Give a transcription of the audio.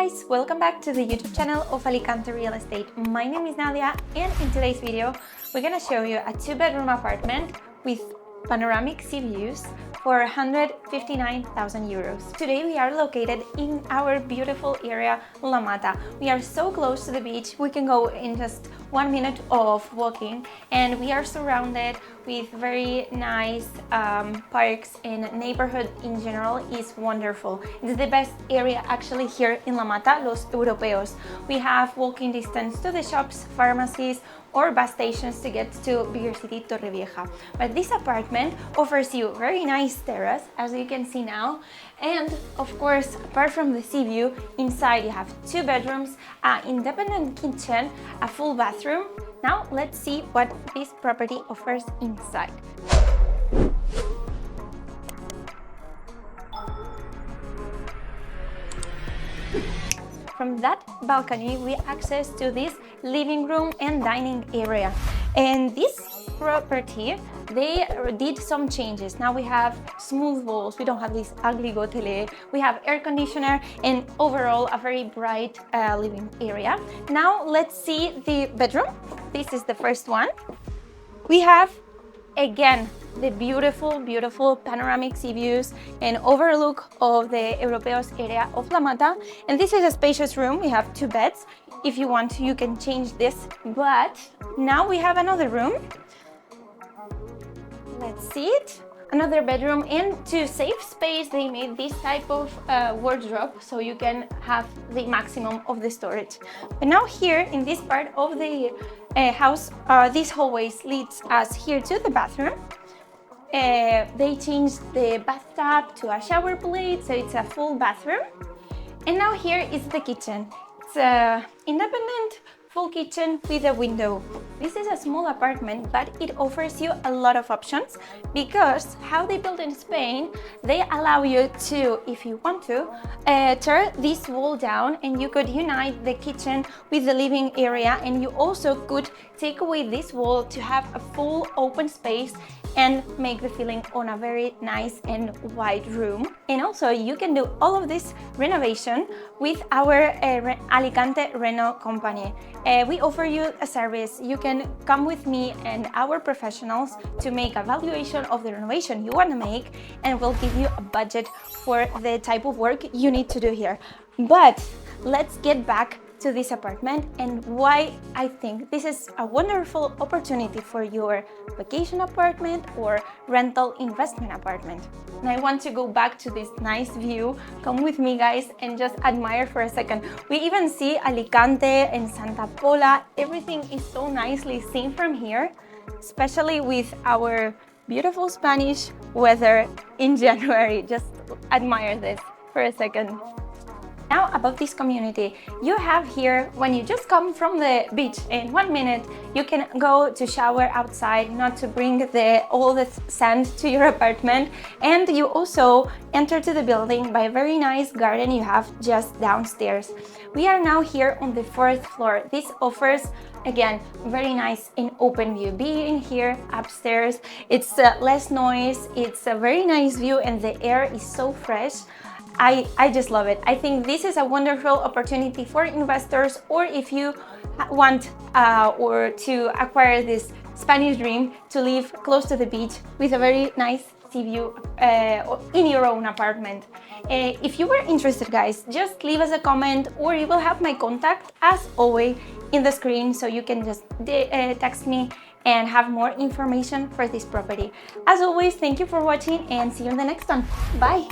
guys, welcome back to the YouTube channel of Alicante Real Estate. My name is Nadia, and in today's video we're gonna show you a 2-bedroom apartment with panoramic sea views for 159,000 euros. Today we are located in our beautiful area, La Mata. We are so close to the beach, we can go in just 1 minute of walking, and we are surrounded with very nice parks, and neighborhood in general is wonderful. It's the best area actually here in La Mata, Los Europeos. We have walking distance to the shops, pharmacies, or bus stations to get to bigger city Torrevieja. But this apartment offers you very nice terrace, as you can see now, and of course, apart from the sea view, inside you have 2 bedrooms, an independent kitchen, a full bathroom. Now let's see what this property offers inside. From that balcony, we access to this living room and dining area. And this property, they did some changes. Now we have smooth walls, we don't have this ugly gotelé, we have air conditioner, and overall a very bright living area. Now let's see the bedroom. This is the first one. We have, again, the beautiful panoramic sea views and overlook of the Europeos area of La Mata. And this is a spacious room. We have 2 beds. If you want, you can change this. But now we have another room. Let's see it. Another bedroom, and to save space, they made this type of wardrobe, so you can have the maximum of the storage. But now here in this part of the house, this hallways leads us here to the bathroom. They changed the bathtub to a shower plate, so it's a full bathroom. And now here is the kitchen. It's an independent full kitchen with a window. This is a small apartment, but it offers you a lot of options, because how they build in Spain, they allow you to, if you want to, tear this wall down, and you could unite the kitchen with the living area, and you also could take away this wall to have a full open space and make the feeling on a very nice and wide room. And also you can do all of this renovation with our Alicante Reno company. We offer you a service. You can come with me and our professionals to make a valuation of the renovation you want to make, and we'll give you a budget for the type of work you need to do here. But let's get back to this apartment and why I think this is a wonderful opportunity for your vacation apartment or rental investment apartment. And I want to go back to this nice view. Come with me, guys, and just admire for a second. We even see Alicante and Santa Pola. Everything is so nicely seen from here, especially with our beautiful Spanish weather in January. Just admire this for a second. Now about this community, you have here, when you just come from the beach, in 1 minute you can go to shower outside, not to bring all the sand to your apartment, and you also enter to the building by a very nice garden you have just downstairs. We are now here on the 4th floor. This offers, again, very nice and open view. Being here upstairs, it's less noise, it's a very nice view, and the air is so fresh. I just love it. I think this is a wonderful opportunity for investors, or if you want or to acquire this Spanish dream to live close to the beach with a very nice sea view in your own apartment. If you were interested, guys, just leave us a comment, or you will have my contact as always in the screen, so you can just text me and have more information for this property. As always, thank you for watching, and see you in the next one. Bye!